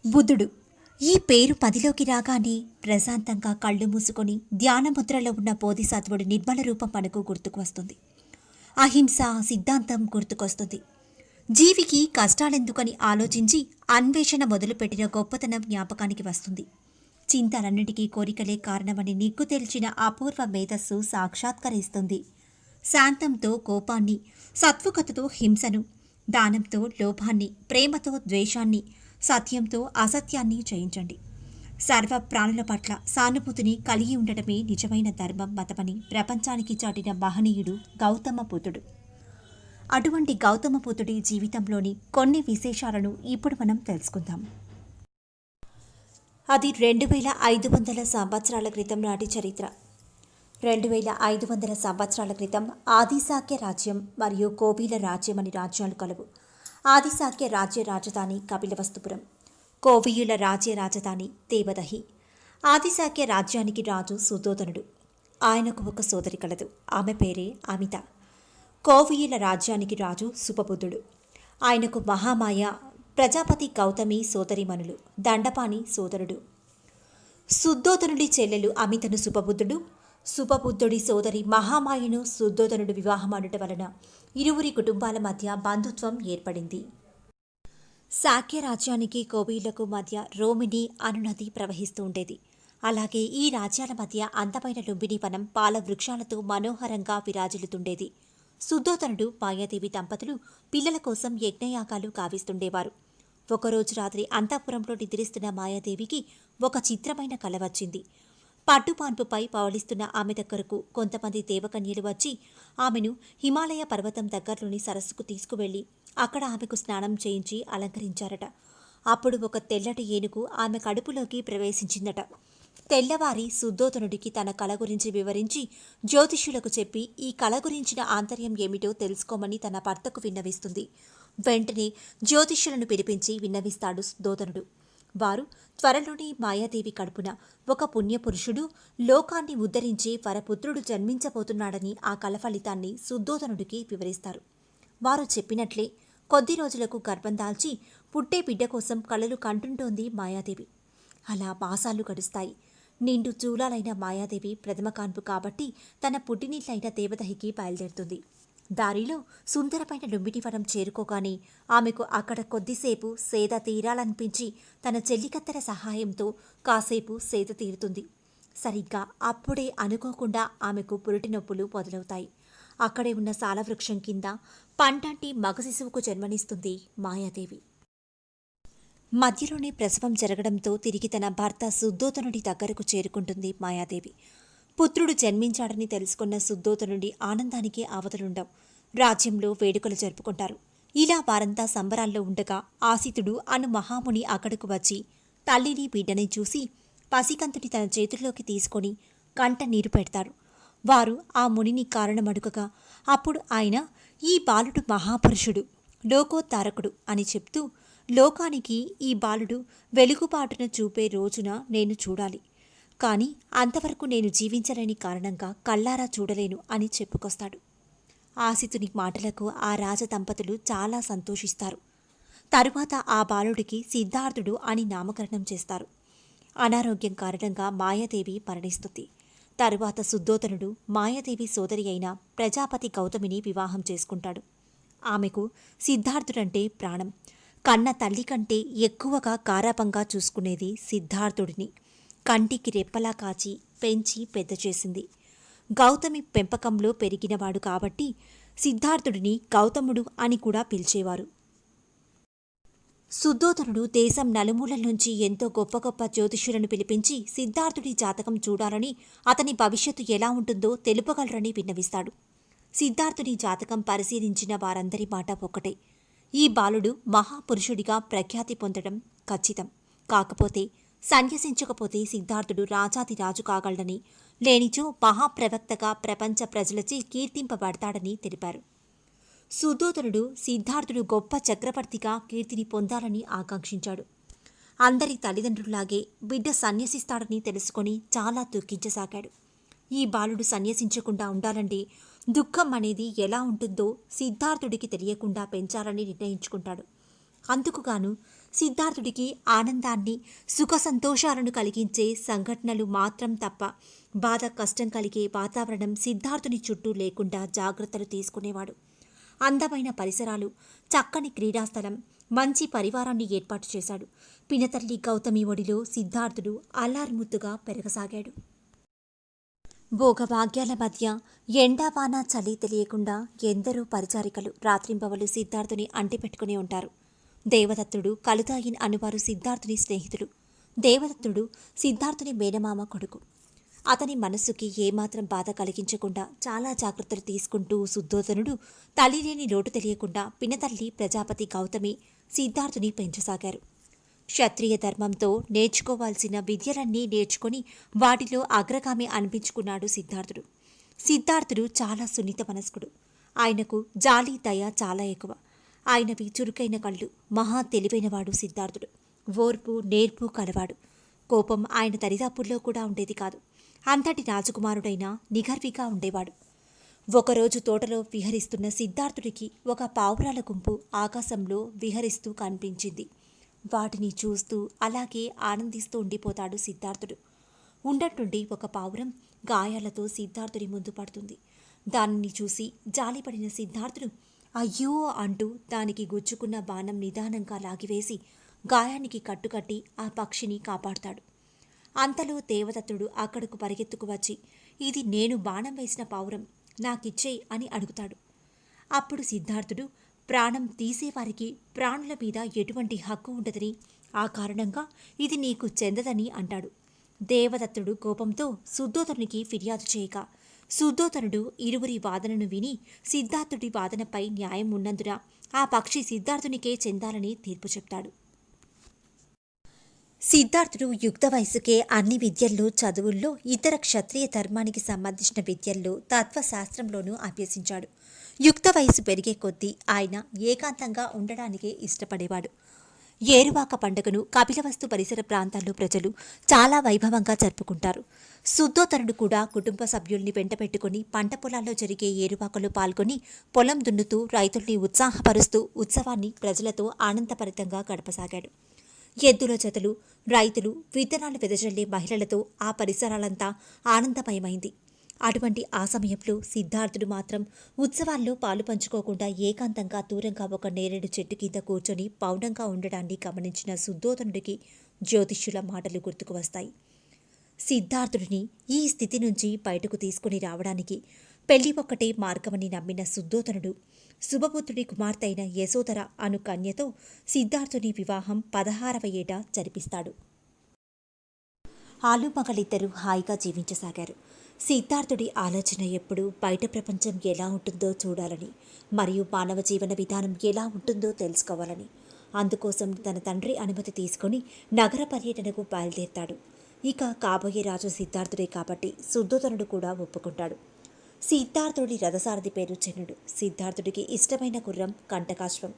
బుధుడు. ఈ పేరు పదిలోకి రాగానే ప్రశాంతంగా కళ్ళు మూసుకొని ధ్యానముద్రలో ఉన్న బోధిసత్వుడి నిర్మల రూపం మనకు గుర్తుకు వస్తుంది. అహింస సిద్ధాంతం గుర్తుకొస్తుంది. జీవికి కష్టాలెందుకని ఆలోచించి అన్వేషణ మొదలుపెట్టిన గొప్పతనం జ్ఞాపకానికి వస్తుంది. చింతలన్నిటికీ కోరికలే కారణమని నిగ్గు తెలిచిన అపూర్వ మేధస్సు సాక్షాత్కరిస్తుంది. శాంతంతో కోపాన్ని, సత్వకతతో హింసను, దానంతో లోభాన్ని, ప్రేమతో ద్వేషాన్ని, సత్యంతో అసత్యాన్ని జయించండి. సర్వ ప్రాణుల పట్ల సానుభూతిని కలిగి ఉండటమే నిజమైన ధర్మం, మతమని ప్రపంచానికి చాటిన మహనీయుడు గౌతమ బుద్ధుడు. అటువంటి గౌతమ బుద్ధుడి జీవితంలోని కొన్ని విశేషాలను ఇప్పుడు మనం తెలుసుకుందాం. అది 2500 సంవత్సరాల క్రితం నాటి చరిత్ర. 2500 సంవత్సరాల క్రితం ఆదిశాక్య రాజ్యం మరియు కోవిల రాజ్యం అని రాజ్యాలు కలవు. ఆదిశాక్య రాజ్య రాజధాని కపిలవస్తుపురం, కోవియుల రాజ్య రాజధాని దేవదహి. ఆదిశాక్య రాజ్యానికి రాజు సుధోధనుడు. ఆయనకు ఒక సోదరి కలదు, ఆమె పేరే అమిత. కోవియుల రాజ్యానికి రాజు సుపబుద్ధుడు. ఆయనకు మహామాయ, ప్రజాపతి గౌతమి సోదరిమణులు, దండపాణి సోదరుడు. శుద్ధోధనుడి చెల్లెలు అమితను సుపబుద్ధుడు, సుపబుద్ధుడి సోదరి మహామాయను శుద్ధోధనుడు వివాహమాడుట వలన ఇరువురి కుటుంబాల మధ్య బంధుత్వం ఏర్పడింది. శాక్య రాజ్యానికి కోవిలకు మధ్య రోమిణి అను నది ప్రవహిస్తూ ఉండేది. అలాగే ఈ రాజ్యాల మధ్య అందమైన లుంబిని వనం పాల వృక్షాలతో మనోహరంగా విరాజిల్లుతుండేది. శుద్ధోధనుడు మాయాదేవి దంపతులు పిల్లల కోసం యజ్ఞయాగాలు కావిస్తుండేవారు. ఒకరోజు రాత్రి అంతఃపురంలో నిద్రిస్తున్న మాయాదేవికి ఒక చిత్రమైన కల వచ్చింది. పట్టుపాన్పుపై పవళిస్తున్న ఆమె దగ్గరకు కొంతమంది దేవకన్యలు వచ్చి ఆమెను హిమాలయ పర్వతం దగ్గరలోని సరస్సుకు తీసుకువెళ్లి అక్కడ ఆమెకు స్నానం చేయించి అలంకరించారట. అప్పుడు ఒక తెల్లటి ఏనుగు ఆమె కడుపులోకి ప్రవేశించిందట. తెల్లవారి శుద్ధోధనుడికి తన కల గురించి వివరించి జ్యోతిష్యులకు చెప్పి ఈ కల గురించిన ఆంతర్యం ఏమిటో తెలుసుకోమని తన భర్తకు విన్నవిస్తుంది. వెంటనే జ్యోతిష్యులను పిలిపించి విన్నవిస్తాడు శుద్ధోధనుడు. వారు త్వరలోనే మాయాదేవి కడుపున ఒక పుణ్యపురుషుడు లోకాన్ని ఉద్ధరించే వరపుత్రుడు జన్మించబోతున్నాడని ఆ కల ఫలితాన్ని శుద్ధోధనుడికి వివరిస్తారు. వారు చెప్పినట్లే కొద్ది రోజులకు గర్భం దాల్చి పుట్టే బిడ్డ కోసం కలలు కంటుంటోంది మాయాదేవి. అలా మాసాలు గడుస్తాయి. నిండు చూలాలైన మాయాదేవి ప్రథమ కాన్పు కాబట్టి తన పుట్టినిట్లైన దేవదహికి బయలుదేరుతుంది. దారిలో సుందరమైన లుంబినివనం చేరుకోగానే ఆమెకు అక్కడ కొద్దిసేపు సేద తీరాలనిపించి తన చెల్లికత్తెల సహాయంతో కాసేపు సేద తీరుతుంది. సరిగ్గా అప్పుడే అనుకోకుండా ఆమెకు పురిటి నొప్పులు మొదలవుతాయి. అక్కడే ఉన్న సాలవృక్షం కింద పంటంటి మగ శిశువుకు జన్మనిస్తుంది మాయాదేవి. మధ్యలోనే ప్రసవం జరగడంతో తిరిగి తన భర్త శుద్ధోధనుడి దగ్గరకు చేరుకుంటుంది మాయాదేవి. పుత్రుడు జన్మించాడని తెలుసుకున్న శుద్ధోధనుడి ఆనందానికి అవతలుండవు. రాజ్యంలో వేడుకలు జరుపుకుంటారు. ఇలా వారంతా సంబరాల్లో ఉండగా ఆసితుడు అను మహాముని అక్కడకు వచ్చి తల్లిని బిడ్డని చూసి పసికంతుని తన చేతుల్లోకి తీసుకొని కంట నీరు పెడతారు. వారు ఆ మునిని కారణమడుగగా అప్పుడు ఆయన ఈ బాలుడు మహాపురుషుడు, లోకోద్ధారకుడు అని చెప్తూ లోకానికి ఈ బాలుడు వెలుగుబాటును చూపే రోజున నేను చూడాలి, కానీ అంతవరకు నేను జీవించలేని కారణంగా కళ్ళారా చూడలేను అని చెప్పుకొస్తాడు. ఆసితుని మాటలకు ఆ రాజదంపతులు చాలా సంతోషిస్తారు. తరువాత ఆ బాలుడికి సిద్ధార్థుడు అని నామకరణం చేస్తారు. అనారోగ్యం కారణంగా మాయాదేవి మరణిస్తుంది. తరువాత శుద్ధోధనుడు మాయాదేవి సోదరి అయిన ప్రజాపతి గౌతమిని వివాహం చేసుకుంటాడు. ఆమెకు సిద్ధార్థుడంటే ప్రాణం. కన్న తల్లి కంటే ఎక్కువగా గారాబంగా చూసుకునేది సిద్ధార్థుడిని. కంటికి రెప్పలా కాచి పెంచి పెద్ద చేసింది. గౌతమి పెంపకంలో పెరిగినవాడు కాబట్టి సిద్ధార్థుడిని గౌతముడు అని కూడా పిలిచేవారు. శుద్ధోధనుడు దేశం నలుమూలల నుంచి ఎంతో గొప్ప గొప్ప జ్యోతిష్యులను పిలిపించి సిద్ధార్థుడి జాతకం చూడాలని, అతని భవిష్యత్తు ఎలా ఉంటుందో తెలుపగలరని విన్నవిస్తాడు. సిద్ధార్థుడి జాతకం పరిశీలించిన వారందరి మాట ఒక్కటే: ఈ బాలుడు మహాపురుషుడిగా ప్రఖ్యాతి పొందడం ఖచ్చితం. కాకపోతే సన్యసించకపోతే సిద్ధార్థుడు రాజాది రాజు కాగలడని, లేనిచో మహాప్రవక్తగా ప్రపంచ ప్రజలచే కీర్తింపబడతాడని తెలిపారు. శుద్ధోధనుడు సిద్ధార్థుడు గొప్ప చక్రవర్తిగా కీర్తిని పొందాలని ఆకాంక్షించాడు. అందరి తల్లిదండ్రుల్లాగే బిడ్డ సన్యసిస్తాడని తెలుసుకొని చాలా దుఃఖించసాగాడు. ఈ బాలుడు సన్యసించకుండా ఉండాలంటే దుఃఖం అనేది ఎలా ఉంటుందో సిద్ధార్థుడికి తెలియకుండా పెంచాలని నిర్ణయించుకుంటాడు. అందుకుగాను సిద్ధార్థుడికి ఆనందాన్ని, సుఖ సంతోషాలను కలిగించే సంఘటనలు మాత్రం తప్ప బాధ, కష్టం కలిగే వాతావరణం సిద్ధార్థుని చుట్టూ లేకుండా జాగ్రత్తలు తీసుకునేవాడు. అందమైన పరిసరాలు, చక్కని క్రీడాస్థలం, మంచి పరివారాన్ని ఏర్పాటు చేశాడు. పినతల్లి గౌతమి ఒడిలో సిద్ధార్థుడు అల్లారుముద్దుగా పెరగసాగాడు. భోగభాగ్యాల మధ్య ఎండావాన చలి తెలియకుండా ఎందరో పరిచారికలు రాత్రింబవలు సిద్ధార్థుని అంటిపెట్టుకుని ఉంటారు. దేవదత్తుడు, కలుతాయిన్ అనువారు సిద్ధార్థుని స్నేహితులు. దేవదత్తుడు సిద్ధార్థుని మేనమామ కొడుకు. అతని మనస్సుకి ఏమాత్రం బాధ కలిగించకుండా చాలా జాగ్రత్తలు తీసుకుంటూ శుద్ధోదనుడు తల్లిలేని లోటు తెలియకుండా పినతల్లి ప్రజాపతి గౌతమి సిద్ధార్థుని పెంచసాగారు. క్షత్రియ ధర్మంతో నేర్చుకోవాల్సిన విద్యలన్నీ నేర్చుకొని వాటిలో అగ్రగామి అనిపించుకున్నాడు సిద్ధార్థుడు. సిద్ధార్థుడు చాలా సున్నిత మనస్కుడు. ఆయనకు జాలి, దయ చాలా ఎక్కువ. ఆయనవి చురుకైన కళ్ళు. మహా తెలివైనవాడు సిద్ధార్థుడు. ఓర్పు, నేర్పు కలవాడు. కోపం ఆయన దరిదాపుల్లో కూడా ఉండేది కాదు. అంతటి రాజకుమారుడైన నిగర్విగా ఉండేవాడు. ఒకరోజు తోటలో విహరిస్తున్న సిద్ధార్థుడికి ఒక పావురాల గుంపు ఆకాశంలో విహరిస్తూ కనిపించింది. వాటిని చూస్తూ అలాగే ఆనందిస్తూ ఉండిపోతాడు సిద్ధార్థుడు. ఉండట్టుండి ఒక పావురం గాయాలతో సిద్ధార్థుడి ముందు పడుతుంది. దానిని చూసి జాలిపడిన సిద్ధార్థుడు అయ్యో అంటూ దానికి గుచ్చుకున్న బాణం నిదానంగా లాగివేసి గాయానికి కట్టుకట్టి ఆ పక్షిని కాపాడుతాడు. అంతలో దేవదత్తుడు అక్కడకు పరిగెత్తుకు వచ్చి ఇది నేను బాణం వేసిన పావురం, నాకిచ్చేయి అని అడుగుతాడు. అప్పుడు సిద్ధార్థుడు ప్రాణం తీసేవారికి ప్రాణుల మీద ఎటువంటి హక్కు ఉండదని, ఆ కారణంగా ఇది నీకు చెందదని అంటాడు. దేవదత్తుడు కోపంతో శుద్ధోదనునికి ఫిర్యాదు చేయగా శుద్ధోదనుడు ఇరువురి వాదనను విని సిద్ధార్థుడి వాదనపై న్యాయం ఉన్నందున ఆ పక్షి సిద్ధార్థునికే చెందాలని తీర్పు చెప్తాడు. సిద్ధార్థుడు యుక్త వయసుకే అన్ని విద్యల్లో, చదువుల్లో, ఇతర క్షత్రియ ధర్మానికి సంబంధించిన విద్యల్లో, తత్వశాస్త్రంలోనూ అభ్యసించాడు. యుక్త వయసు పెరిగే కొద్దీ ఆయన ఏకాంతంగా ఉండడానికే ఇష్టపడేవాడు. ఏరువాక పండుగను కపిలవస్తు పరిసర ప్రాంతాల్లో ప్రజలు చాలా వైభవంగా జరుపుకుంటారు. శుద్ధోదనుడు కూడా కుటుంబ సభ్యుల్ని వెంటబెట్టుకుని పంట పొలాల్లో జరిగే ఏరువాకలో పాల్గొని పొలం దున్నుతూ రైతుల్ని ఉత్సాహపరుస్తూ ఉత్సవాన్ని ప్రజలతో ఆనందభరితంగా గడపసాగాడు. ఎద్దుల జతలు, రైతులు, విత్తనాలు వెదజల్లే మహిళలతో ఆ పరిసరాలంతా ఆనందమయమైంది. అటువంటి ఆ సమయంలో సిద్ధార్థుడు మాత్రం ఉత్సవాల్లో పాలు పంచుకోకుండా ఏకాంతంగా దూరంగా ఒక నేరేడు చెట్టు కింద కూర్చొని పౌనంగా ఉండడాన్ని గమనించిన శుద్ధోదనుడికి జ్యోతిష్యుల మాటలు గుర్తుకు వస్తాయి. సిద్ధార్థుడిని ఈ స్థితి నుంచి బయటకు తీసుకుని రావడానికి పెళ్లి ఒక్కటే మార్గమని నమ్మిన శుద్ధోదనుడు శుభపుత్రుడి కుమార్తె అయిన యశోధర అను కన్యతో సిద్ధార్థుని వివాహం 16వ ఏట జరిపిస్తాడు. ఆలుమగలిద్దరూ హాయిగా జీవించసాగారు. సిద్ధార్థుడి ఆలోచన ఎప్పుడూ బయట ప్రపంచం ఎలా ఉంటుందో చూడాలని, మరియు మానవ జీవన విధానం ఎలా ఉంటుందో తెలుసుకోవాలని. అందుకోసం తన తండ్రి అనుమతి తీసుకుని నగర పర్యటనకు బయలుదేరతాడు. ఇక కాబోయే రాజు సిద్ధార్థుడే కాబట్టి శుద్ధోదనుడు కూడా ఒప్పుకుంటాడు. సిద్ధార్థుడి రథసారథి పేరు చెన్నుడు. సిద్ధార్థుడికి ఇష్టమైన గుర్రం కంటకాశ్వం.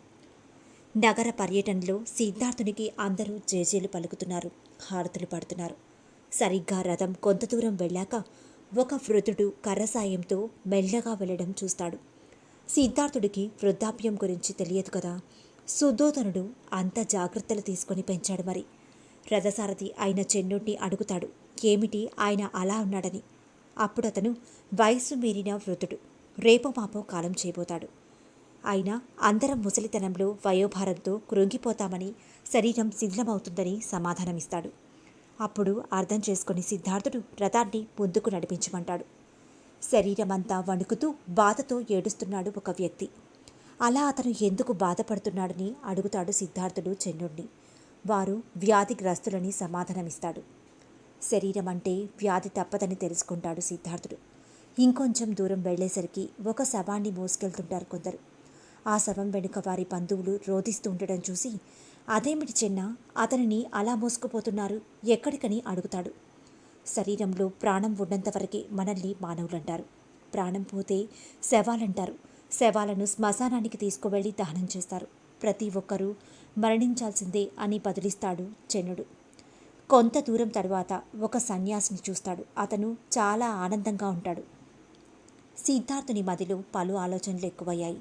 నగర పర్యటనలో సిద్ధార్థునికి అందరూ జేజేలు పలుకుతున్నారు, హారతులు పడుతున్నారు. సరిగ్గా రథం కొంత దూరం వెళ్ళాక ఒక వృద్ధుడు కర్ర సాయంతో మెల్లగా వెళ్ళడం చూస్తాడు. సిద్ధార్థుడికి వృద్ధాప్యం గురించి తెలియదు కదా. శుద్ధోదనుడు అంత జాగ్రత్తలు తీసుకొని పెంచాడు. మరి రథసారథి అయిన చెన్నుడిని అడుగుతాడు ఏమిటి ఆయన అలా ఉన్నాడని. అప్పుడు అతను వయస్సు మీరిన వృద్ధుడు, రేపో మాపో కాలం చేయబోతాడు. అయినా అందరం ముసలితనంలో వయోభారంతో కృంగిపోతామని, శరీరం శిథిలమవుతుందని సమాధానమిస్తాడు. అప్పుడు అర్థం చేసుకుని సిద్ధార్థుడు రథాన్ని ముందుకు నడిపించమంటాడు. శరీరమంతా వణుకుతూ బాధతో ఏడుస్తున్నాడు ఒక వ్యక్తి. అలా అతను ఎందుకు బాధపడుతున్నాడని అడుగుతాడు సిద్ధార్థుడు చెన్నుడిని. వారు వ్యాధిగ్రస్తులని సమాధానమిస్తాడు. శరీరం అంటే వ్యాధి తప్పదని తెలుసుకుంటాడు సిద్ధార్థుడు. ఇంకొంచెం దూరం వెళ్లేసరికి ఒక శవాన్ని మోసుకెళ్తుంటారు కొందరు. ఆ శవం వెనుక వారి బంధువులు రోధిస్తూ ఉండడం చూసి అదేమిటి చెన్న, అతనిని అలా మోసుకుపోతున్నారు, ఎక్కడికని అడుగుతాడు. శరీరంలో ప్రాణం ఉన్నంతవరకే మనల్ని మానవులంటారు, ప్రాణం పోతే శవాలంటారు. శవాలను శ్మశానానికి తీసుకువెళ్ళి దహనం చేస్తారు. ప్రతి ఒక్కరూ మరణించాల్సిందే అని బదులిస్తాడు చెన్నుడు. కొంత దూరం తరువాత ఒక సన్యాసిని చూస్తాడు. అతను చాలా ఆనందంగా ఉంటాడు. సిద్ధార్థుని మదిలో పలు ఆలోచనలు ఎక్కువయ్యాయి.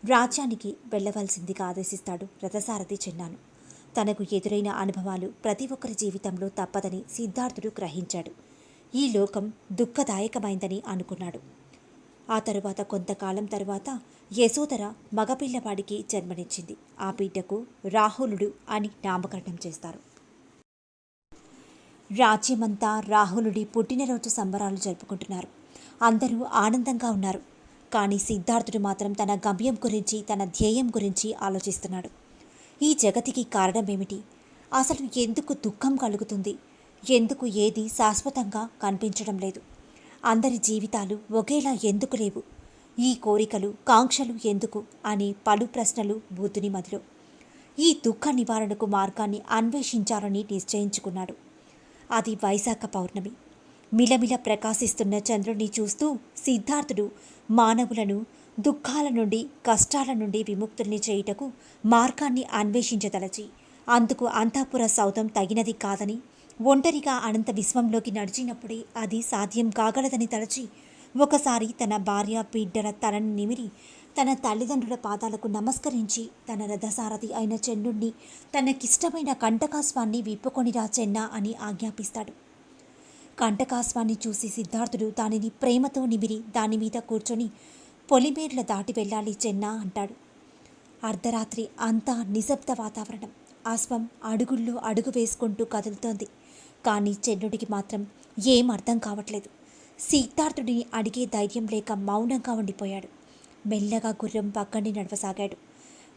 రాజ్యానికి వెళ్ళవలసిందిగా ఆదేశిస్తాడు రథసారథి చెన్నాను. తనకు ఎదురైన అనుభవాలు ప్రతి ఒక్కరి జీవితంలో తప్పదని సిద్ధార్థుడు గ్రహించాడు. ఈ లోకం దుఃఖదాయకమైందని అనుకున్నాడు. ఆ తరువాత కొంతకాలం తరువాత యశోధర మగపిల్లవాడికి జన్మనిచ్చింది. ఆ బిడ్డకు రాహులుడు అని నామకరణం చేస్తారు. రాజ్యమంతా రాహులుడి పుట్టినరోజు సంబరాలు జరుపుకుంటున్నారు. అందరూ ఆనందంగా ఉన్నారు. కానీ సిద్ధార్థుడు మాత్రం తన గమ్యం గురించి, తన ధ్యేయం గురించి ఆలోచిస్తున్నాడు. ఈ జగతికి కారణమేమిటి? అసలు ఎందుకు దుఃఖం కలుగుతుంది? ఎందుకు ఏది శాశ్వతంగా కనిపించడం లేదు? అందరి జీవితాలు ఒకేలా ఎందుకు లేవు? ఈ కోరికలు, కాంక్షలు ఎందుకు అని పలు ప్రశ్నలు బుద్ధుని మదిలో. ఈ దుఃఖ నివారణకు మార్గాన్ని అన్వేషించాలని నిశ్చయించుకున్నాడు. అది వైశాఖ పౌర్ణమి. మిలమిల ప్రకాశిస్తున్న చంద్రుణ్ణి చూస్తూ సిద్ధార్థుడు మానవులను దుఃఖాల నుండి, కష్టాల నుండి విముక్తుల్ని చేయుటకు మార్గాన్ని అన్వేషించదలచి, అందుకు అంతఃపుర సౌధం తగినది కాదని, ఒంటరిగా అనంత విశ్వంలోకి నడిచినప్పుడే అది సాధ్యం కాగలదని తలచి, ఒకసారి తన భార్య బిడ్డల తలని నిమిరి తన తల్లిదండ్రుల పాదాలకు నమస్కరించి తన రథసారథి అయిన చెన్నుణ్ణి తనకిష్టమైన కంటకాస్వాన్ని విప్పుకొనిరా చెన్నా అని ఆజ్ఞాపిస్తాడు. కంటకాస్వాన్ని చూసి సిద్ధార్థుడు దానిని ప్రేమతో నిమిరి దానిమీద కూర్చొని పొలిమేర్ల దాటి వెళ్ళాలి చెన్నా అంటాడు. అర్ధరాత్రి అంతా నిశ్శబ్ద వాతావరణం. అశ్వం అడుగుల్లో అడుగు వేసుకుంటూ కదులుతోంది. కానీ చెన్నుడికి మాత్రం ఏం అర్థం కావట్లేదు. సిద్ధార్థుడిని అడిగే ధైర్యం లేక మౌనంగా ఉండిపోయాడు. మెల్లగా గుర్రం పక్కని నడవసాగాడు.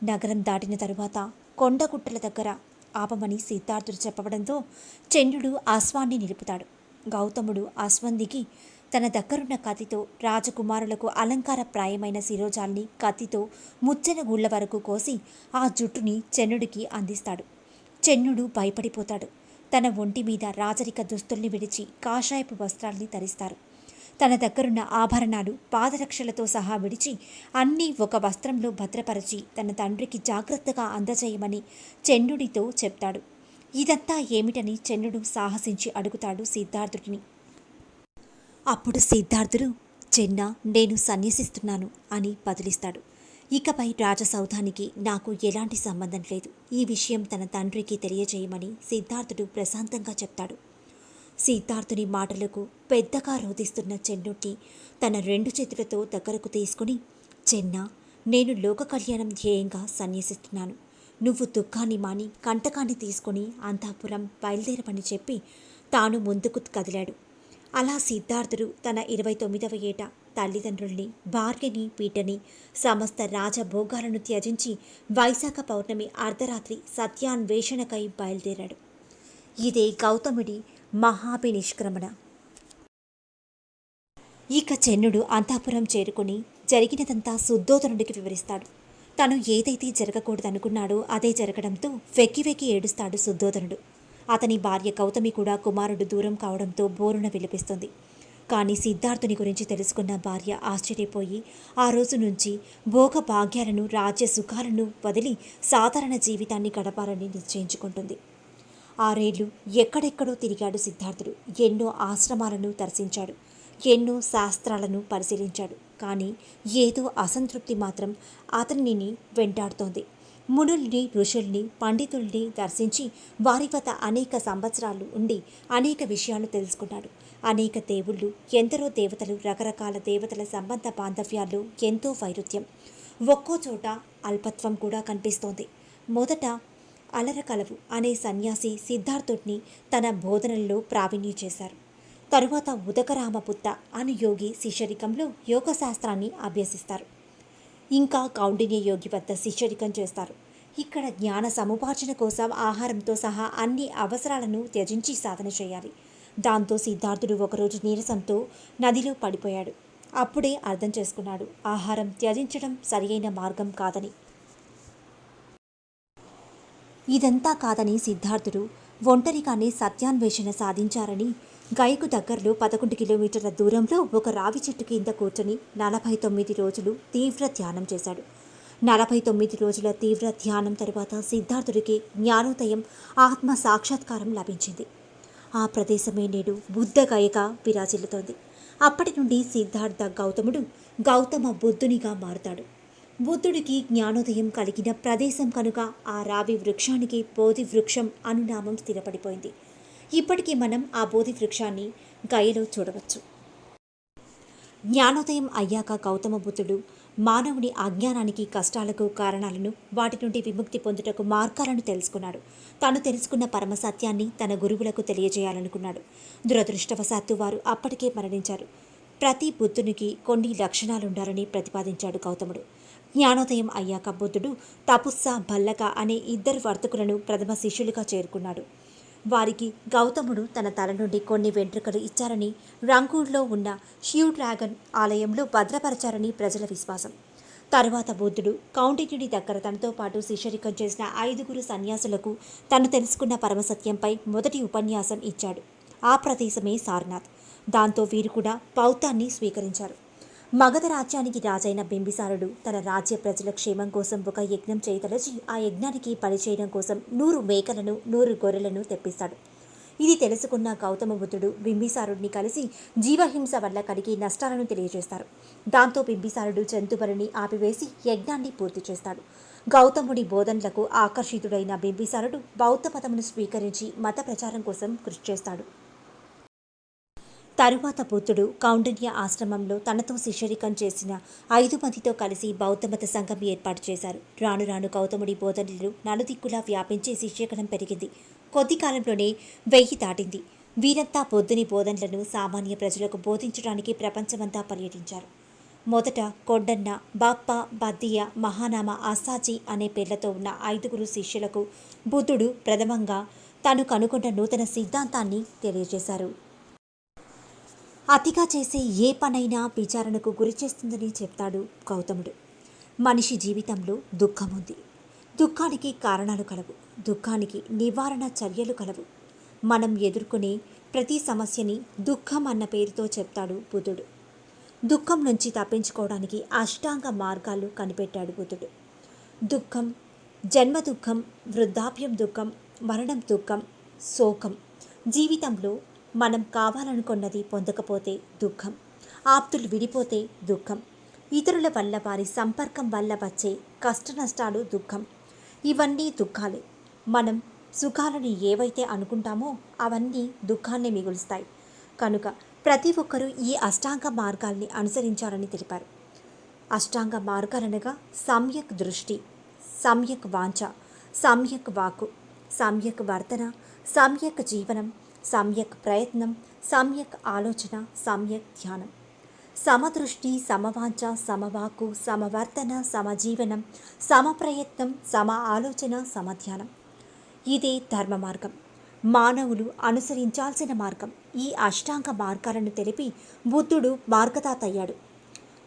నగరం దాటిన తరువాత కొండగుట్టల దగ్గర ఆపమని సిద్ధార్థుడు చెప్పడంతో చెన్నుడు అశ్వాన్ని నిలుపుతాడు. గౌతముడు అశ్వం దిగి తన దగ్గరున్న కత్తితో రాజకుమారులకు అలంకారప్రాయమైన శిరోజాల్ని కత్తితో ముచ్చెన గుళ్ల వరకు కోసి ఆ జుట్టుని చెన్నుడికి అందిస్తాడు. చెన్నుడు భయపడిపోతాడు. తన ఒంటి మీద రాజరిక దుస్తుల్ని విడిచి కాషాయపు వస్త్రాల్ని ధరిస్తారు. తన దగ్గరున్న ఆభరణాలు, పాదరక్షలతో సహా విడిచి అన్నీ ఒక వస్త్రంలో భద్రపరచి తన తండ్రికి జాగ్రత్తగా అందజేయమని చెన్నుడితో చెప్తాడు. ఇదంతా ఏమిటని చెన్నుడు సాహసించి అడుగుతాడు సిద్ధార్థుడిని. అప్పుడు సిద్ధార్థుడు, చెన్నా, నేను సన్యసిస్తున్నాను అని బదిలిస్తాడు. ఇకపై రాజసౌధానికి నాకు ఎలాంటి సంబంధం లేదు. ఈ విషయం తన తండ్రికి తెలియజేయమని సిద్ధార్థుడు ప్రశాంతంగా చెప్తాడు. సిద్ధార్థుని మాటలకు పెద్దగా రోధిస్తున్న చెన్నుడిని తన 2 చేతులతో దగ్గరకు తీసుకుని, చెన్నా, నేను లోక కళ్యాణం ధ్యేయంగా సన్యసిస్తున్నాను. నువ్వు దుఃఖాన్ని మాని కంటకాన్ని తీసుకుని అంతఃపురం బయలుదేరమని చెప్పి తాను ముందుకు కదిలాడు. అలా సిద్ధార్థుడు తన 29వ ఏట తల్లిదండ్రుల్ని, భార్యని, బిడ్డని, సమస్త రాజభోగాలను త్యజించి వైశాఖ పౌర్ణమి అర్ధరాత్రి సత్యాన్వేషణకై బయలుదేరాడు. ఇదే గౌతముడి మహాభినిష్క్రమణ. ఇక చెన్నుడు అంతఃపురం చేరుకుని జరిగినదంతా శుద్ధోదనుడికి వివరిస్తాడు. తను ఏదైతే జరగకూడదనుకున్నాడో అదే జరగడంతో వెక్కి వెక్కి ఏడుస్తాడు శుద్ధోదనుడు. అతని భార్య గౌతమి కూడా కుమారుడు దూరం కావడంతో బోరున విలపిస్తుంది. కానీ సిద్ధార్థుని గురించి తెలుసుకున్న భార్య ఆశ్చర్యపోయి ఆ రోజు నుంచి భోగ భాగ్యాలను, రాజ్య సుఖాలను వదిలి సాధారణ జీవితాన్ని గడపాలని నిశ్చయించుకుంటుంది. 6 ఏళ్లు ఎక్కడెక్కడో తిరిగాడు సిద్ధార్థుడు. ఎన్నో ఆశ్రమాలను దర్శించాడు. ఎన్నో శాస్త్రాలను పరిశీలించాడు. కానీ ఏదో అసంతృప్తి మాత్రం అతనిని వెంటాడుతోంది. మునుల్ని, ఋషుల్ని, పండితుల్ని దర్శించి వారి వద్ద అనేక సంవత్సరాలు ఉండి అనేక విషయాలు తెలుసుకున్నాడు. అనేక దేవుళ్ళు, ఎందరో దేవతలు, రకరకాల దేవతల సంబంధ బాంధవ్యాల్లో ఎంతో వైరుధ్యం. ఒక్కో చోట అల్పత్వం కూడా కనిపిస్తోంది. మొదట అలరకలవు అనే సన్యాసి సిద్ధార్థుడిని తన బోధనల్లో ప్రావీణ్యం చేశారు. తరువాత ఉదకరామపుత్త అనే యోగి శిష్యరికంలో యోగశాస్త్రాన్ని అభ్యసిస్తారు. ఇంకా కౌండిన్య యోగి వద్ద శిష్యరికం చేస్తారు. ఇక్కడ జ్ఞాన సముపార్జన కోసం ఆహారంతో సహా అన్ని అవసరాలను త్యజించి సాధన చేయాలి. దాంతో సిద్ధార్థుడు ఒకరోజు నీరసంతో నదిలో పడిపోయాడు. అప్పుడే అర్థం చేసుకున్నాడు ఆహారం త్యజించడం సరియైన మార్గం కాదని. ఇదంతా కాదని సిద్ధార్థుడు ఒంటరిగానే సత్యాన్వేషణ సాధించారని గయకు దగ్గరలో 11 కిలోమీటర్ల దూరంలో ఒక రావి చెట్టు కింద కూర్చొని 49 రోజులు తీవ్ర ధ్యానం చేశాడు. 49 రోజుల తీవ్ర ధ్యానం తరువాత సిద్ధార్థుడికి జ్ఞానోదయం, ఆత్మ సాక్షాత్కారం లభించింది. ఆ ప్రదేశమే నేడు బుద్ధగయగా విరాజిల్లుతోంది. అప్పటి నుండి సిద్ధార్థ గౌతముడు గౌతమ బుద్ధునిగా మారుతాడు. బుద్ధుడికి జ్ఞానోదయం కలిగిన ప్రదేశం కనుక ఆ రావి వృక్షానికి బోధి వృక్షం అను నామం స్థిరపడిపోయింది. ఇప్పటికీ మనం ఆ బోధి వృక్షాన్ని గయలో చూడవచ్చు. జ్ఞానోదయం అయ్యాక గౌతమ బుద్ధుడు మానవుని అజ్ఞానానికి, కష్టాలకు కారణాలను, వాటి నుండి విముక్తి పొందుటకు మార్గాలను తెలుసుకున్నాడు. తాను తెలుసుకున్న పరమ సత్యాన్ని తన గురువులకు తెలియజేయాలనుకున్నాడు. దురదృష్టవశాత్తు వారు అప్పటికే మరణించారు. ప్రతి బుద్ధునికి కొన్ని లక్షణాలుండాలని ప్రతిపాదించాడు గౌతముడు. జ్ఞానోదయం అయ్యాక బుద్ధుడు తపుస్స, భల్లక అనే ఇద్దరు వర్తకులను ప్రథమ శిష్యులుగా చేరుకున్నాడు. వారికి గౌతముడు తన తల నుండి కొన్ని వెంట్రుకలు ఇచ్చారని, రంగూన్లో ఉన్న షివ్ డ్రాగన్ ఆలయంలో భద్రపరచారని ప్రజల విశ్వాసం. తరువాత బుద్ధుడు కౌండిన్యుడి దగ్గర తనతో పాటు శిష్యరికం చేసిన 5 సన్యాసులకు తను తెలుసుకున్న పరమసత్యంపై మొదటి ఉపన్యాసం ఇచ్చాడు. ఆ ప్రదేశమే సారనాథ్. దాంతో వీరు కూడా బౌద్ధాన్ని స్వీకరించారు. మగధ రాజ్యానికి రాజైన బింబిసారుడు తన రాజ్య ప్రజల క్షేమం కోసం ఒక యజ్ఞం చేయతలచి ఆ యజ్ఞానికి పని చేయడం కోసం 100 మేకలను 100 గొర్రెలను తెప్పిస్తాడు. ఇది తెలుసుకున్న గౌతమ బుద్ధుడు బింబిసారుడిని కలిసి జీవహింస వల్ల కలిగే నష్టాలను తెలియజేస్తారు. దాంతో బింబిసారుడు జంతుబలిని ఆపివేసి యజ్ఞాన్ని పూర్తి చేస్తాడు. గౌతముడి బోధనలకు ఆకర్షితుడైన బింబిసారుడు బౌద్ధ మతమును స్వీకరించి మత ప్రచారం కోసం కృషి చేస్తాడు. తరువాత బుద్ధుడు కౌండిన్య ఆశ్రమంలో తనతో శిష్యరికం చేసిన 5 మందితో కలిసి బౌద్ధమత సంఘం ఏర్పాటు చేశారు. రాను రాను గౌతముడి బోధనలు నలుదిక్కులా వ్యాపించే శిష్యగణం పెరిగింది. కొద్ది కాలంలోనే 1000 దాటింది. వీరంతా బుద్ధుని బోధనలను సామాన్య ప్రజలకు బోధించడానికి ప్రపంచమంతా పర్యటించారు. మొదట కొండన్న, బాప్ప, బద్దియ, మహానామ, అస్సాజీ అనే పేర్లతో ఉన్న 5 శిష్యులకు బుద్ధుడు ప్రథమంగా తాను కనుగొన్న నూతన సిద్ధాంతాన్ని తెలియజేశారు. అతిగా చేసే ఏ పనైనా విచారణకు గురిచేస్తుందని చెప్తాడు గౌతముడు. మనిషి జీవితంలో దుఃఖం ఉంది. దుఃఖానికి కారణాలు కలవు. దుఃఖానికి నివారణ చర్యలు కలవు. మనం ఎదుర్కొనే ప్రతి సమస్యని దుఃఖం అన్న పేరుతో చెప్తాడు బుద్ధుడు. దుఃఖం నుంచి తప్పించుకోవడానికి అష్టాంగ మార్గాలు కనిపెట్టాడు బుద్ధుడు. దుఃఖం, జన్మ దుఃఖం, వృద్ధాప్యం దుఃఖం, మరణం దుఃఖం, శోకం. జీవితంలో మనం కావాలనుకున్నది పొందకపోతే దుఃఖం, ఆప్తులు విడిపోతే దుఃఖం, ఇతరుల వల్ల వారి సంపర్కం వల్ల వచ్చే కష్టనష్టాలు దుఃఖం. ఇవన్నీ దుఃఖాలే. మనం సుఖాలను ఏవైతే అనుకుంటామో అవన్నీ దుఃఖాన్ని మిగులుస్తాయి. కనుక ప్రతి ఒక్కరూ ఈ అష్టాంగ మార్గాల్ని అనుసరించాలని తెలిపారు. అష్టాంగ మార్గాలనగా సమ్యక్ దృష్టి, సమ్యక్ వాంఛ, సమ్యక్ వాక్కు, సమ్యక్ వర్తన, సమ్యక్ జీవనం, సమ్యక్ ప్రయత్నం, సమ్యక్ ఆలోచన, సమ్యక్ ధ్యానం. సమదృష్టి, సమవాంఛ, సమవాక్కు, సమవర్తన, సమజీవనం, సమప్రయత్నం, సమ ఆలోచన, సమధ్యానం. ఇదే ధర్మ మార్గం, మానవులు అనుసరించాల్సిన మార్గం. ఈ అష్టాంగ మార్గాలను తెలిపి బుద్ధుడు మార్గదాతయ్యాడు.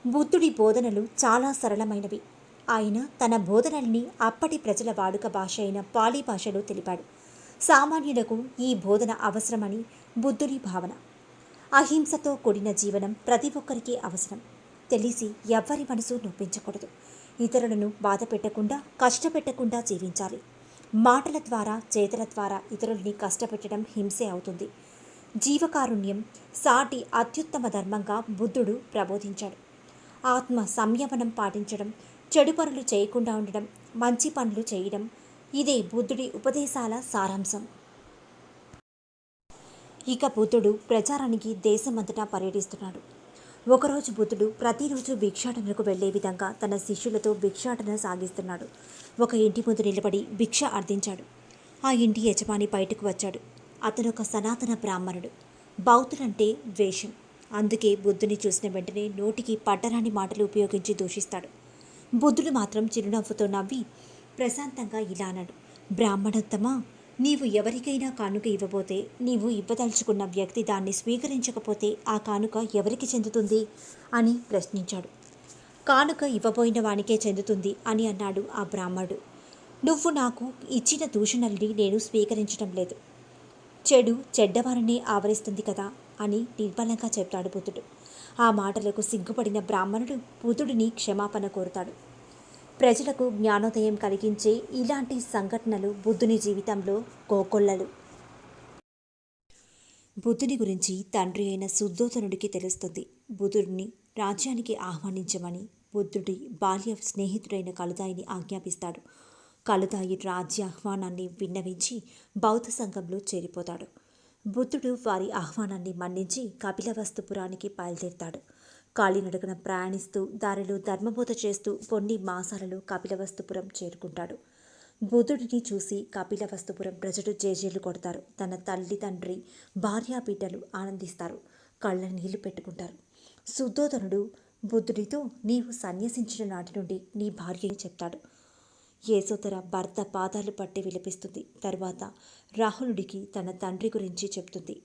బుద్ధుడి బోధనలు చాలా సరళమైనవి. ఆయన తన బోధనల్ని అప్పటి ప్రజల వాడుక భాష అయిన పాలీ భాషలో తెలిపాడు. సామాన్యులకు ఈ బోధన అవసరమని బుద్ధుని భావన. అహింసతో కూడిన జీవనం ప్రతి ఒక్కరికి అవసరం. తెలిసి ఎవ్వరి మనసు నొప్పించకూడదు. ఇతరులను బాధ పెట్టకుండా, కష్టపెట్టకుండా జీవించాలి. మాటల ద్వారా, చేతల ద్వారా ఇతరుల్ని కష్టపెట్టడం హింసే అవుతుంది. జీవకారుణ్యం సాటి అత్యుత్తమ ధర్మంగా బుద్ధుడు ప్రబోధించాడు. ఆత్మ సంయమనం పాటించడం, చెడు పనులు చేయకుండా ఉండడం, మంచి పనులు చేయడం, ఇదే బుద్ధుడి ఉపదేశాల సారాంశం. ఇక బుద్ధుడు ప్రచారానికి దేశమంతటా పర్యటిస్తున్నాడు. ఒకరోజు బుద్ధుడు ప్రతిరోజు భిక్షాటనకు వెళ్లే విధంగా తన శిష్యులతో భిక్షాటన సాగిస్తున్నాడు. ఒక ఇంటి ముందు నిలబడి భిక్ష అర్థించాడు. ఆ ఇంటి యజమాని బయటకు వచ్చాడు. అతనొక సనాతన బ్రాహ్మణుడు. బౌద్ధులంటే ద్వేషం. అందుకే బుద్ధుని చూసిన వెంటనే నోటికి పట్టరాని మాటలు ఉపయోగించి దూషిస్తాడు. బుద్ధుడు మాత్రం చిరునవ్వుతో నవ్వి ప్రశాంతంగా ఇలా అన్నాడు: బ్రాహ్మణోత్తమా, నీవు ఎవరికైనా కానుక ఇవ్వబోతే, నీవు ఇవ్వదలుచుకున్న వ్యక్తి దాన్ని స్వీకరించకపోతే ఆ కానుక ఎవరికి చెందుతుంది అని ప్రశ్నించాడు. కానుక ఇవ్వబోయిన వానికే చెందుతుంది అని అన్నాడు ఆ బ్రాహ్మణుడు. నువ్వు నాకు ఇచ్చిన దూషణల్ని నేను స్వీకరించడం లేదు. చెడు చెడ్డవారిని ఆవరిస్తుంది కదా అని నిర్మలంగా చెప్తాడు బుద్ధుడు. ఆ మాటలకు సిగ్గుపడిన బ్రాహ్మణుడు బుద్ధుడిని క్షమాపణ కోరుతాడు. ప్రజలకు జ్ఞానోదయం కలిగించే ఇలాంటి సంఘటనలు బుద్ధుని జీవితంలో కోకొల్లలు. బుద్ధుని గురించి తండ్రి అయిన శుద్ధోధనుడికి తెలుస్తుంది. బుద్ధుడిని రాజ్యానికి ఆహ్వానించమని బుద్ధుడి బాల్య స్నేహితుడైన కలుదాయిని ఆజ్ఞాపిస్తాడు. కలుదాయి రాజ్య ఆహ్వానాన్ని విన్నవించి బౌద్ధ సంఘంలో చేరిపోతాడు. బుద్ధుడు వారి ఆహ్వానాన్ని మన్నించి కపిలవస్తుపురానికి బయలుదేరుతాడు. కాలినడకన ప్రయాణిస్తూ దారిలో ధర్మబోధ చేస్తూ కొన్ని మాసాలలో కపిలవస్తుపురం చేరుకుంటాడు. బుద్ధుడిని చూసి కపిలవస్తుపురం ప్రజలు జేజేలు కొడతారు. తన తల్లి తండ్రి భార్యాబిడ్డలు ఆనందిస్తారు. కళ్ళ నీళ్లు పెట్టుకుంటారు. శుద్ధోదనుడు బుద్ధుడితో నీవు సన్యసించిన నాటి నుండి నీ భార్యని చెప్తాడు. యశోధర భర్త పాదాలు పట్టి విలపిస్తుంది. తర్వాత రాహులుడికి తన తండ్రి గురించి చెప్తుంది.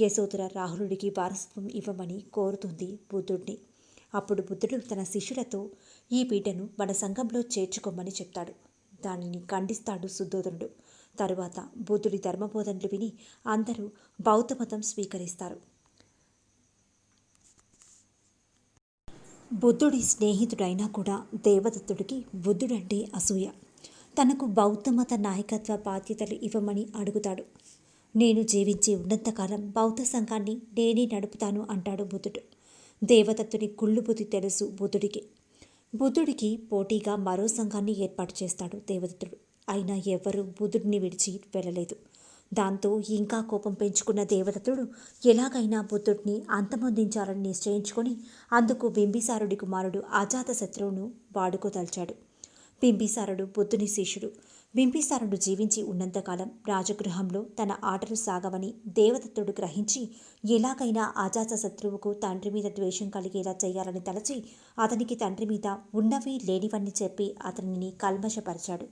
యశోధర రాహులుడికి వారసత్వం ఇవ్వమని కోరుతుంది బుద్ధుడిని. అప్పుడు బుద్ధుడు తన శిష్యులతో ఈ బిడ్డను మన సంఘంలో చేర్చుకోమని చెప్తాడు. దానిని ఖండిస్తాడు శుద్ధోదనుడు. తరువాత బుద్ధుడి ధర్మబోధనలు విని అందరూ బౌద్ధ మతం స్వీకరిస్తారు. బుద్ధుడి స్నేహితుడైనా కూడా దేవదత్తుడికి బుద్ధుడంటే అసూయ. తనకు బౌద్ధ మత నాయకత్వ బాధ్యతలు ఇవ్వమని అడుగుతాడు. నేను జీవించి ఉన్నంతకాలం బౌద్ధ సంఘాన్ని నేనే నడుపుతాను అంటాడు బుద్ధుడు. దేవదత్తుని కుళ్ళు బుద్ధి తెలుసు బుద్ధుడికి. బుద్ధుడికి పోటీగా మరో సంఘాన్ని ఏర్పాటు చేస్తాడు దేవదత్తుడు. అయినా ఎవ్వరూ బుద్ధుడిని విడిచి వెళ్ళలేదు. దాంతో ఇంకా కోపం పెంచుకున్న దేవదత్తుడు ఎలాగైనా బుద్ధుడిని అంతమొందించాలని నిశ్చయించుకొని అందుకు బింబిసారుడి కుమారుడు అజాతశత్రువును వాడుకోదలిచాడు. బింబిసారుడు బుద్ధుని శిష్యుడు. బింబిసారుడు జీవించి ఉన్నంతకాలం రాజగృహంలో తన ఆటలు సాగవని దేవదత్తుడు గ్రహించి ఎలాగైనా అజాతశత్రువుకు తండ్రి మీద ద్వేషం కలిగేలా చేయాలని తలచి అతనికి తండ్రి మీద ఉన్నవి లేనివన్నీ చెప్పి అతనిని కల్మషపరిచాడు.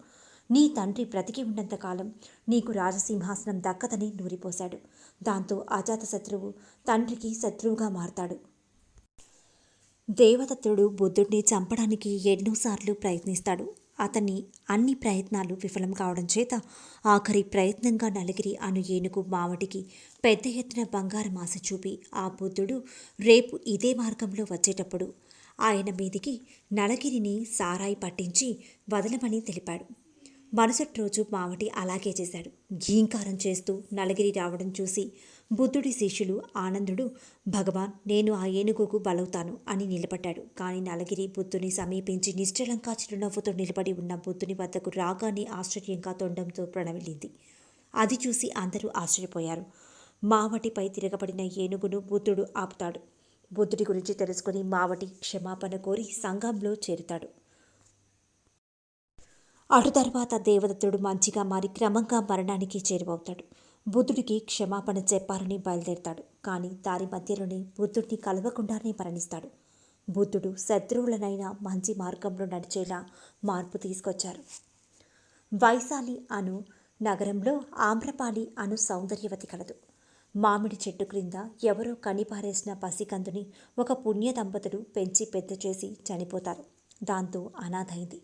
నీ తండ్రి బ్రతికి ఉన్నంతకాలం నీకు రాజసింహాసనం దక్కదని నూరిపోశాడు. దాంతో అజాతశత్రువు తండ్రికి శత్రువుగా మారతాడు. దేవదత్తుడు బుద్ధుడిని చంపడానికి ఎన్నోసార్లు ప్రయత్నిస్తాడు. అతని అన్ని ప్రయత్నాలు విఫలం కావడం చేత ఆఖరి ప్రయత్నంగా నలగిరి అను ఏనుగు మావటికి పెద్ద ఎత్తున బంగారం ఆశ చూపి ఆ బుద్ధుడు రేపు ఇదే మార్గంలో వచ్చేటప్పుడు ఆయన మీదికి నలగిరిని సారాయి పట్టించి వదలమని తెలిపాడు. మరుసటి రోజు మావటి అలాగే చేశాడు. ఘీంకారం చేస్తూ నలగిరి రావడం చూసి బుద్ధుడి శిష్యులు ఆనందుడు భగవాన్ నేను ఆ ఏనుగుకు బలవుతాను అని నిలబడ్డాడు. కానీ నలగిరి బుద్ధుని సమీపించి నిశ్చలంగా చిరునవ్వుతో నిలబడి ఉన్న బుద్ధుని వద్దకు రాగానే ఆశ్చర్యంగా తొండంతో ప్రణమిల్లింది. అది చూసి అందరూ ఆశ్చర్యపోయారు. మావటిపై తిరగబడిన ఏనుగును బుద్ధుడు ఆపుతాడు. బుద్ధుడి గురించి తెలుసుకుని మావటి క్షమాపణ కోరి సంఘంలో చేరుతాడు. అటు తర్వాత దేవదత్తుడు మంచిగా మారి క్రమంగా మరణానికి చేరువవుతాడు. బుద్ధుడికి క్షమాపణ చెప్పాలని బయలుదేరుతాడు. కానీ దారి మధ్యలోనే బుద్ధుడిని కలవకుండానే మరణిస్తాడు. బుద్ధుడు శత్రువులనైనా మంచి మార్గంలో నడిచేలా మార్పు తీసుకొచ్చారు. వైశాలి అను నగరంలో ఆమ్రపాలి అను సౌందర్యవతి కలదు. మామిడి చెట్టు క్రింద ఎవరో కనిపారేసిన పసికందుని ఒక పుణ్య దంపతులు పెంచి పెద్ద చేసి చనిపోతారు. దాంతో అనాథైంది.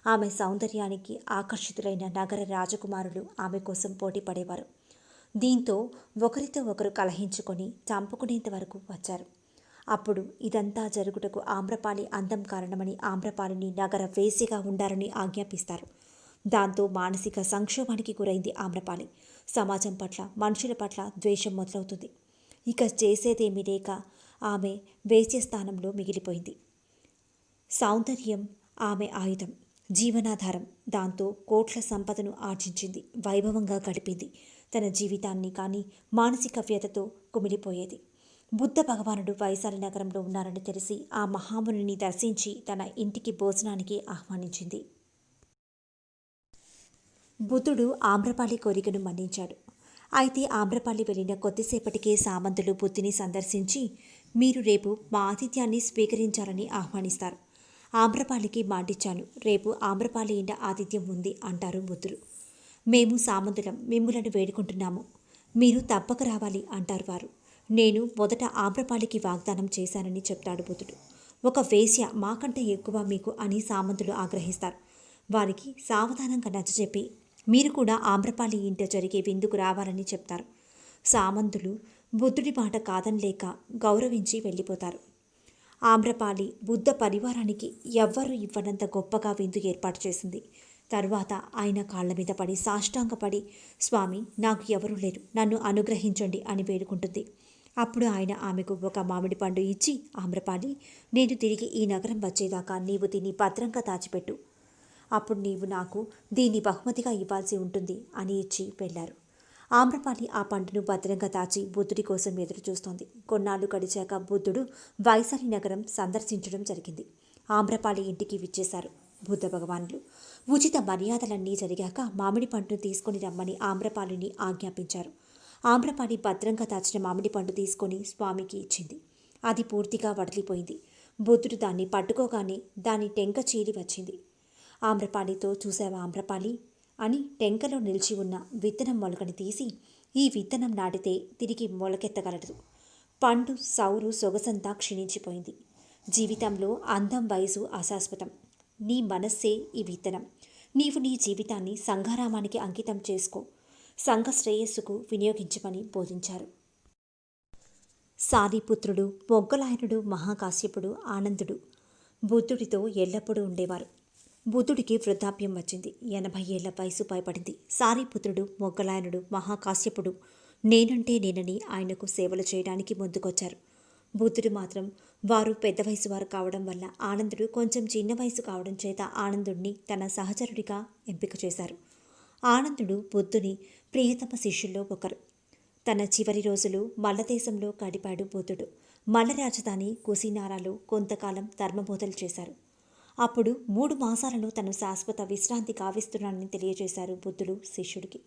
ఆమె సౌందర్యానికి ఆకర్షితులైన నగర రాజకుమారులు ఆమె కోసం పోటీ పడేవారు. దీంతో ఒకరితో ఒకరు కలహించుకొని చంపుకునేంత వరకు వచ్చారు. అప్పుడు ఇదంతా జరుగుటకు ఆమ్రపాలి అందం కారణమని ఆమ్రపాలిని నగర వేసిగా ఉండాలని ఆజ్ఞాపిస్తారు. దాంతో మానసిక సంక్షోభానికి గురైంది ఆమ్రపాలి. సమాజం పట్ల మనుషుల పట్ల ద్వేషం మొదలవుతుంది. ఇక చేసేదేమీ లేక ఆమె వేశ్యస్థానంలో మిగిలిపోయింది. సౌందర్యం ఆమె ఆయుధం, జీవనాధారం. దాంతో కోట్ల సంపదను ఆర్జించింది. వైభవంగా గడిపింది. తన జీవితాన్ని కానీ మానసిక వ్యతతో కుమిలిపోయేది. బుద్ధ భగవానుడు వైశాలి నగరంలో ఉన్నారని తెలిసి ఆ మహామునిని దర్శించి తన ఇంటికి భోజనానికి ఆహ్వానించింది. బుద్ధుడు ఆమ్రపాలి కోరికను మన్నించాడు. అయితే ఆమ్రపాలి వెళ్ళిన కొద్దిసేపటికే సామంతులు బుద్ధిని సందర్శించి మీరు రేపు మా ఆతిథ్యాన్ని స్వీకరించాలని ఆహ్వానిస్తారు. ఆమ్రపాలికి మాటిచ్చాను, రేపు ఆమ్రపాలి ఇంట ఆతిథ్యం ఉంది అంటారు బుద్ధుడు. మేము సామంతులం మిమ్ములను వేడుకుంటున్నాము, మీరు తప్పక రావాలి అంటారు వారు. నేను మొదట ఆమ్రపాలికి వాగ్దానం చేశానని చెప్తాడు బుద్ధుడు. ఒక వేశ్య మాకంటే ఎక్కువ మీకు అని సామంతులు ఆగ్రహిస్తారు. వారికి సావధానంగా నచ్చజెప్పి మీరు కూడా ఆమ్రపాలి ఇంట జరిగే విందుకు రావాలని చెప్తారు. సామంతులు బుద్ధుడి మాట కాదనలేక గౌరవించి వెళ్ళిపోతారు. ఆమ్రపాలి బుద్ధ పరివారానికి ఎవ్వరూ ఇవ్వనంత గొప్పగా విందు ఏర్పాటు చేసింది. తరువాత ఆయన కాళ్ల మీద పడి సాష్టాంగపడి స్వామి నాకు ఎవరూ లేరు, నన్ను అనుగ్రహించండి అని వేడుకుంటుంది. అప్పుడు ఆయన ఆమెకు ఒక మామిడి పండు ఇచ్చి, ఆమ్రపాలి, నేను తిరిగి ఈ నగరం వచ్చేదాకా నీవు దీన్ని భద్రంగా దాచిపెట్టు. అప్పుడు నీవు నాకు దీన్ని బహుమతిగా ఇవ్వాల్సి ఉంటుంది అని ఇచ్చి వెళ్ళారు. ఆమ్రపాలి ఆ పండును భద్రంగా దాచి బుద్ధుడి కోసం ఎదురు చూస్తోంది. కొన్నాళ్ళు గడిచాక బుద్ధుడు వైశాలి నగరం సందర్శించడం జరిగింది. ఆమ్రపాలి ఇంటికి విచ్చేశారు బుద్ధ భగవానులు. ఉచిత మర్యాదలన్నీ జరిగాక మామిడి పండును తీసుకొని రమ్మని ఆమ్రపాలిని ఆజ్ఞాపించారు. ఆమ్రపాలి భద్రంగా దాచిన మామిడి పండు తీసుకొని స్వామికి ఇచ్చింది. అది పూర్తిగా వడలిపోయింది. బుద్ధుడు దాన్ని పట్టుకోగానే దాని టెంక చీలి వచ్చింది. ఆమ్రపాలితో, చూసావా ఆమ్రపాలి అని టెంకలో నిలిచి ఉన్న విత్తనం మొలకని తీసి, ఈ విత్తనం నాటితే తిరిగి మొలకెత్తగలదు. పండు సౌరు సొగసంతా క్షీణించిపోయింది. జీవితంలో అందం వయసు అశాశ్వతం. నీ మనస్సే ఈ విత్తనం. నీవు నీ జీవితాన్ని సంఘారామానికి అంకితం చేసుకో, సంఘ శ్రేయస్సుకు వినియోగించమని బోధించారు. సారీపుత్రుడు, మొగ్గలాయనుడు, మహాకాశ్యపుడు, ఆనందుడు బుద్ధుడితో ఎల్లప్పుడూ ఉండేవారు. బుద్ధుడికి వృద్ధాప్యం వచ్చింది. 80 ఏళ్ల వయసు పైబడింది. సారీపుత్రుడు, మొగ్గలాయనుడు, మహాకాశ్యపుడు నేనంటే నేనని ఆయనకు సేవలు చేయడానికి ముందుకొచ్చారు. బుద్ధుడు మాత్రం వారు పెద్ద వయసు వారు కావడం వల్ల ఆనందుడు కొంచెం చిన్న వయసు కావడం చేత ఆనందుడిని తన సహచరుడిగా ఎంపిక చేశారు. ఆనందుడు బుద్ధుని ప్రియతమ శిష్యుల్లో ఒకరు. తన చివరి రోజులు మల్లదేశంలో గడిపాడు బుద్ధుడు. మల్ల రాజధాని కుసినారాలో కొంతకాలం ధర్మబోధలు చేశారు. అప్పుడు 3 మాసాలను తను శాశ్వత విశ్రాంతి కావిస్తున్నానని తెలియజేశారు బుద్ధుడు శిష్యుడికి.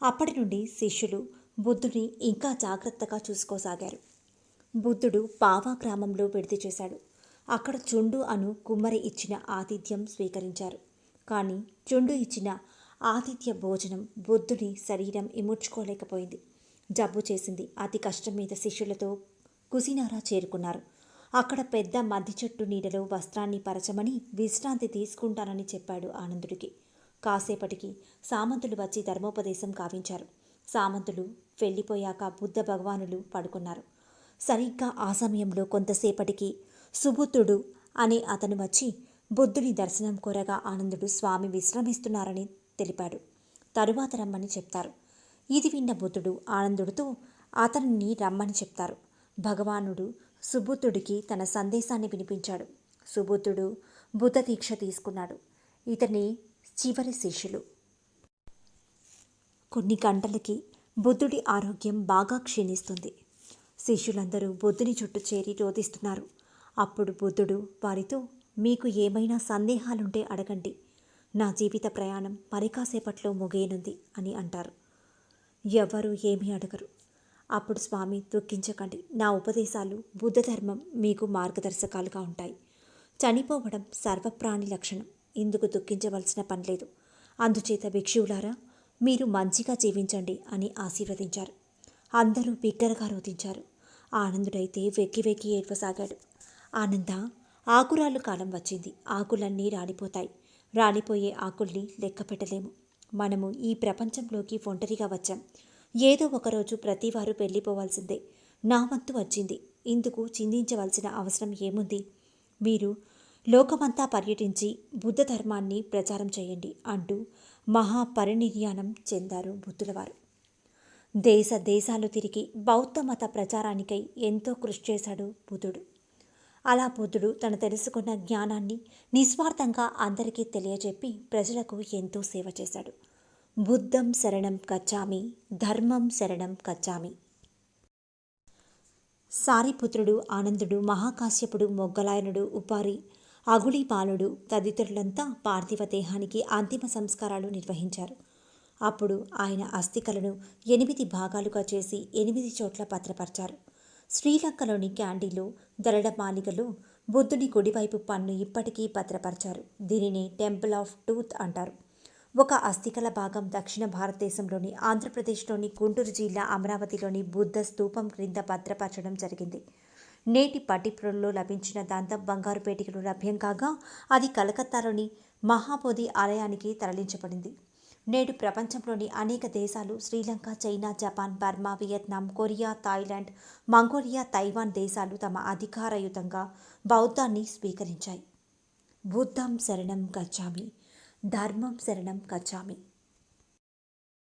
అప్పటి నుండి శిష్యులు బుద్ధుని ఇంకా జాగ్రత్తగా చూసుకోసాగారు. బుద్ధుడు పావా గ్రామంలో విడిది చేశాడు. అక్కడ చుండు అను కుమ్మరి ఇచ్చిన ఆతిథ్యం స్వీకరించారు. కానీ చుండు ఇచ్చిన ఆతిథ్య భోజనం బుద్ధుని శరీరం ఇముడ్చుకోలేకపోయింది. జబ్బు చేసింది. అతి కష్టం మీద శిష్యులతో కుసినారా చేరుకున్నారు. అక్కడ పెద్ద మద్ది చెట్టు నీడలో వస్త్రాన్ని పరచమని విశ్రాంతి తీసుకుంటానని చెప్పాడు ఆనందుడికి. కాసేపటికి సామంతులు వచ్చి ధర్మోపదేశం కావించారు. సామంతులు వెళ్ళిపోయాక బుద్ధ భగవానులు పడుకున్నారు. సరిగ్గా ఆ సమయంలో కొంతసేపటికి సుబుద్ధుడు అనే అతను వచ్చి బుద్ధుని దర్శనం కోరగా ఆనందుడు స్వామి విశ్రమిస్తున్నారని తెలిపాడు. తరువాత రమ్మని చెప్తారు. ఇది విన్న బుద్ధుడు ఆనందుడితో అతనిని రమ్మని చెప్తారు. భగవానుడు సుబుద్ధుడికి తన సందేశాన్ని వినిపించాడు. సుబుద్ధుడు బుద్ధ దీక్ష తీసుకున్నాడు. ఇతని చివరి శిష్యులు. కొన్ని గంటలకి బుద్ధుడి ఆరోగ్యం బాగా క్షీణిస్తుంది. శిష్యులందరూ బుద్ధుని చుట్టూ చేరి రోధిస్తున్నారు. అప్పుడు బుద్ధుడు వారితో, మీకు ఏమైనా సందేహాలుంటే అడగండి. నా జీవిత ప్రయాణం మరి కాసేపట్లో ముగియనుంది అని అంటారు. ఎవ్వరూ ఏమీ అడగరు. అప్పుడు స్వామి, దుఃఖించకండి. నా ఉపదేశాలు, బుద్ధ ధర్మం మీకు మార్గదర్శకాలుగా ఉంటాయి. చనిపోవడం సర్వప్రాణి లక్షణం. ఇందుకు దుఃఖించవలసిన పనిలేదు. అందుచేత భిక్షువులారా, మీరు మంచిగా జీవించండి అని ఆశీర్వదించారు. అందరూ బిగ్గరగా రోధించారు. ఆనందుడైతే వెక్కి వెక్కి ఏడ్వసాగాడు. ఆనంద, ఆకురాళ్ళు కాలం వచ్చింది. ఆకులన్నీ రాలిపోతాయి. రాలిపోయే ఆకుల్ని లెక్క పెట్టలేము. మనము ఈ ప్రపంచంలోకి ఒంటరిగా వచ్చాం. ఏదో ఒకరోజు ప్రతివారు వెళ్ళిపోవాల్సిందే. నా వంతు వచ్చింది. ఇందుకు చింతించవలసిన అవసరం ఏముంది? మీరు లోకమంతా పర్యటించి బుద్ధ ధర్మాన్ని ప్రచారం చేయండి అంటూ మహాపరినిర్యాణం చెందారు బుద్ధులవారు. దేశ దేశాలు తిరిగి బౌద్ధ మత ప్రచారానికై ఎంతో కృషి చేశాడు బుద్ధుడు. అలా బుద్ధుడు తను తెలుసుకున్న జ్ఞానాన్ని నిస్వార్థంగా అందరికీ తెలియజెప్పి ప్రజలకు ఎంతో సేవ చేశాడు. బుద్ధం శరణం గచ్ఛామి, ధర్మం శరణం గచ్ఛామి. సారిపుత్రుడు, ఆనందుడు, మహాకాశ్యపుడు, మొగ్గలాయనుడు, ఉపారి, అగుళిపాలుడు తదితరులంతా పార్థివ దేహానికి అంతిమ సంస్కారాలు నిర్వహించారు. అప్పుడు ఆయన అస్థికలను 8 భాగాలుగా చేసి 8 చోట్ల భద్రపరిచారు. శ్రీలంకలోని క్యాండీలో దరడమాలిగలో బుద్ధుని కుడివైపు పన్ను ఇప్పటికీ భద్రపరిచారు. దీనిని టెంపుల్ ఆఫ్ టూత్ అంటారు. ఒక అస్థికల భాగం దక్షిణ భారతదేశంలోని ఆంధ్రప్రదేశ్లోని గుంటూరు జిల్లా అమరావతిలోని బుద్ధ స్తూపం క్రింద భద్రపరచడం జరిగింది. నేటి పట్టిప్రోలులో లభించిన దంతం బంగారు పేటికలు లభ్యం కాగా అది కలకత్తాలోని మహాబోధి ఆలయానికి తరలించబడింది. నేడు ప్రపంచంలోని అనేక దేశాలు Sri Lanka, China, Japan, Burma, Vietnam, Korea, Thailand, Mongolia, Taiwan దేశాలు తమ అధికారయుతంగా బౌద్ధాన్ని స్వీకరించాయి. బుద్ధం శరణం గచ్ఛామి, ధర్మం శరణం గచ్ఛామి.